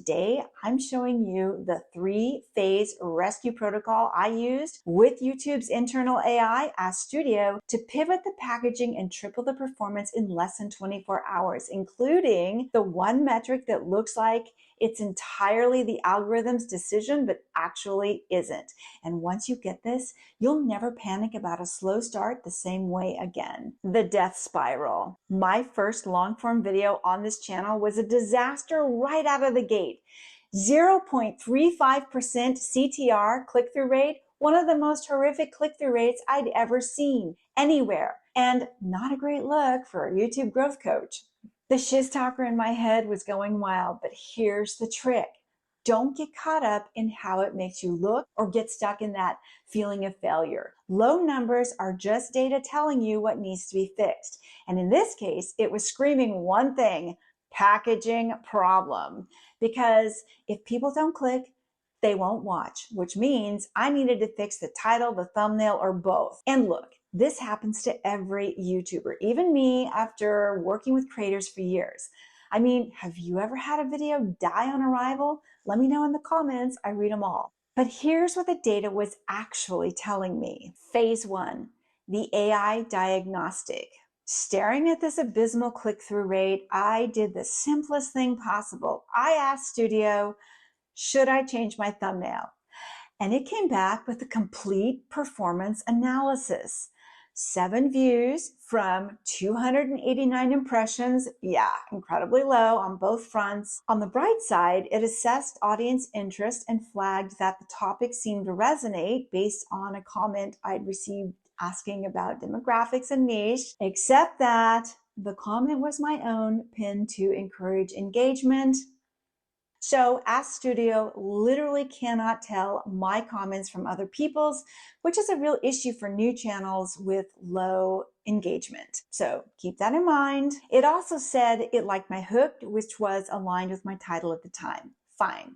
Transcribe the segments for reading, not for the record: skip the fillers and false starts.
today I'm showing you the 3-phase rescue protocol I used with YouTube's internal AI, Ask Studio, to pivot the packaging and triple the performance in less than 24 hours, including the one metric that looks like it's entirely the algorithm's decision, but actually isn't. And once you get this, you'll never panic about a slow start the same way again. The death spiral. My first long-form video on this channel was a disaster right out of the gate. 0.35% CTR click-through rate, one of the most horrific click-through rates I'd ever seen anywhere, and not a great look for a YouTube growth coach. The shiz talker in my head was going wild, but here's the trick. Don't get caught up in how it makes you look or get stuck in that feeling of failure. Low numbers are just data telling you what needs to be fixed. And in this case, it was screaming one thing: packaging problem. Because if people don't click, they won't watch, which means I needed to fix the title, the thumbnail, or both. And look, this happens to every YouTuber, even me after working with creators for years. I mean, have you ever had a video die on arrival? Let me know in the comments, I read them all. But here's what the data was actually telling me. Phase 1, the AI Diagnostic. Staring at this abysmal click-through rate, I did the simplest thing possible. I asked Studio, should I change my thumbnail? And it came back with a complete performance analysis. 7 views from 289 impressions. Yeah, incredibly low on both fronts. On the bright side, it assessed audience interest and flagged that the topic seemed to resonate based on a comment I'd received asking about demographics and niche, except that the comment was my own, pinned to encourage engagement. So Ask Studio literally cannot tell my comments from other people's, which is a real issue for new channels with low engagement. So keep that in mind. It also said it liked my hook, which was aligned with my title at the time. Fine.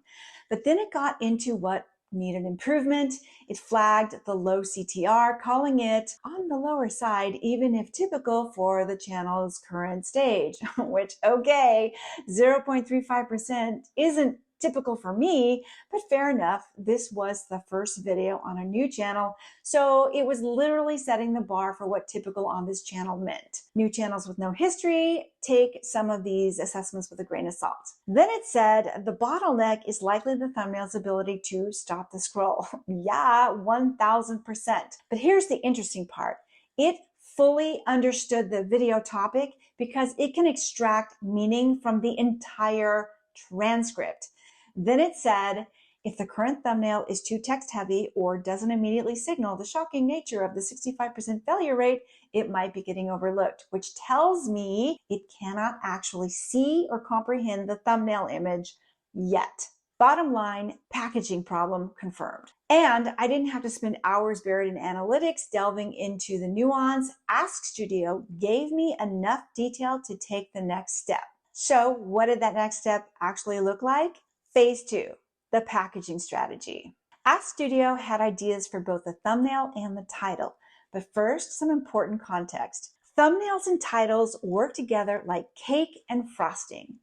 But then it got into what needed improvement. It flagged the low CTR, calling it on the lower side, even if typical for the channel's current stage, which, okay, 0.35% isn't typical for me, but fair enough. This was the first video on a new channel, so it was literally setting the bar for what typical on this channel meant. New channels with no history take some of these assessments with a grain of salt. Then it said the bottleneck is likely the thumbnail's ability to stop the scroll. Yeah, 1000%. But here's the interesting part. It fully understood the video topic because it can extract meaning from the entire transcript. Then it said, if the current thumbnail is too text heavy or doesn't immediately signal the shocking nature of the 65% failure rate, it might be getting overlooked, which tells me it cannot actually see or comprehend the thumbnail image yet. Bottom line, packaging problem confirmed. And I didn't have to spend hours buried in analytics delving into the nuance. Ask Studio gave me enough detail to take the next step. So what did that next step actually look like? Phase 2, the packaging strategy. Ask Studio had ideas for both the thumbnail and the title, but first, some important context. Thumbnails and titles work together like cake and frosting.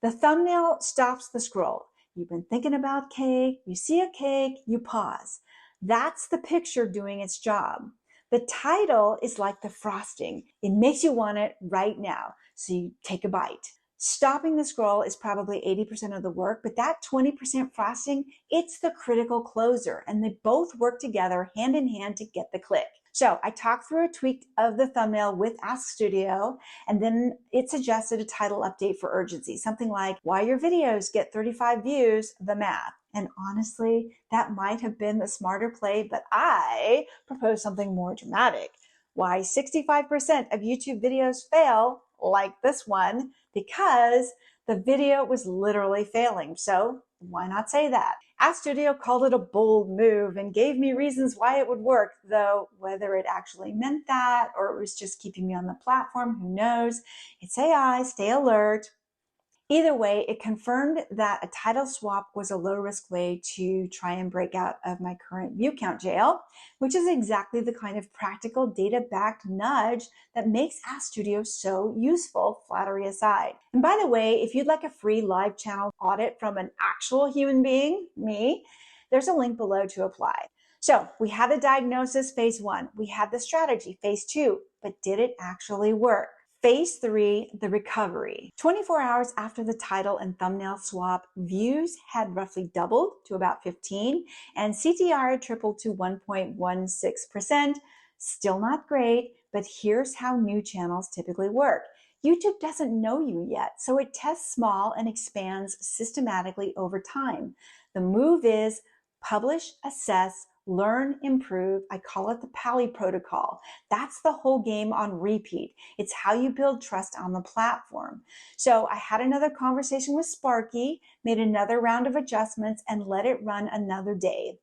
The thumbnail stops the scroll. You've been thinking about cake, you see a cake, you pause. That's the picture doing its job. The title is like the frosting. It makes you want it right now, so you take a bite. Stopping the scroll is probably 80% of the work, but that 20% frosting, it's the critical closer, and they both work together hand in hand to get the click. So I talked through a tweak of the thumbnail with Ask Studio, and then it suggested a title update for urgency, something like, why your videos get 35 views, the math. And honestly, that might have been the smarter play, but I proposed something more dramatic. Why 65% of YouTube videos fail, like this one, because the video was literally failing. So why not say that? Ask Studio called it a bold move and gave me reasons why it would work, though whether it actually meant that or it was just keeping me on the platform, who knows? It's AI, stay alert. Either way, it confirmed that a title swap was a low-risk way to try and break out of my current view count jail, which is exactly the kind of practical data-backed nudge that makes Ask Studio so useful, flattery aside. And by the way, if you'd like a free live channel audit from an actual human being, me, there's a link below to apply. So we had the diagnosis, phase 1. We had the strategy, phase 2. But did it actually work? Phase 3, the recovery. 24 hours after the title and thumbnail swap, views had roughly doubled to about 15, and CTR had tripled to 1.16%. Still not great, but here's how new channels typically work. YouTube doesn't know you yet, so it tests small and expands systematically over time. The move is publish, assess, learn, improve. I call it the PALI protocol. That's the whole game on repeat. It's how you build trust on the platform. So I had another conversation with Sparky, made another round of adjustments, and let it run another day.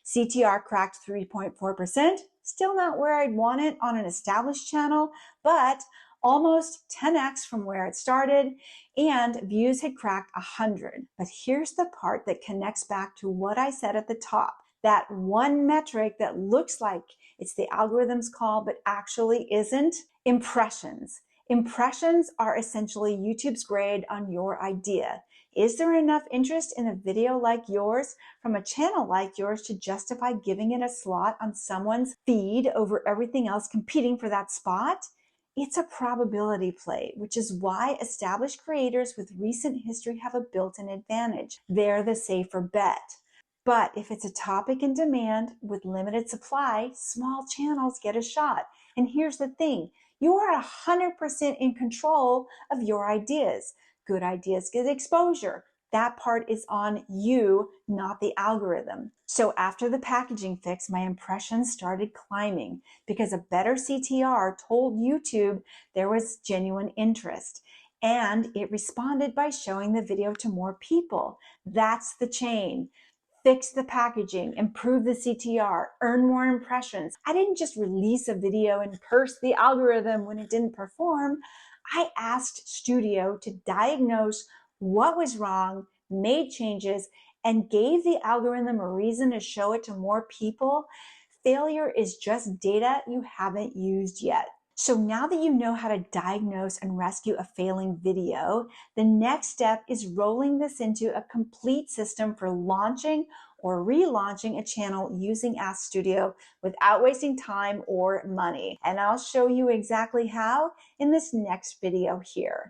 CTR cracked 3.4%, still not where I'd want it on an established channel, but almost 10x from where it started, and views had cracked 100. But here's the part that connects back to what I said at the top. That one metric that looks like it's the algorithm's call, but actually isn't: impressions. Impressions are essentially YouTube's grade on your idea. Is there enough interest in a video like yours from a channel like yours to justify giving it a slot on someone's feed over everything else competing for that spot? It's a probability play, which is why established creators with recent history have a built-in advantage. They're the safer bet. But if it's a topic in demand with limited supply, small channels get a shot. And here's the thing, you are 100% in control of your ideas. Good ideas get exposure. That part is on you, not the algorithm. So after the packaging fix, my impressions started climbing because a better CTR told YouTube there was genuine interest. And it responded by showing the video to more people. That's the chain. Fix the packaging, improve the CTR, earn more impressions. I didn't just release a video and curse the algorithm when it didn't perform. I asked Studio to diagnose what was wrong, made changes, and gave the algorithm a reason to show it to more people. Failure is just data you haven't used yet. So now that you know how to diagnose and rescue a failing video, the next step is rolling this into a complete system for launching or relaunching a channel using Ask Studio without wasting time or money. And I'll show you exactly how in this next video here.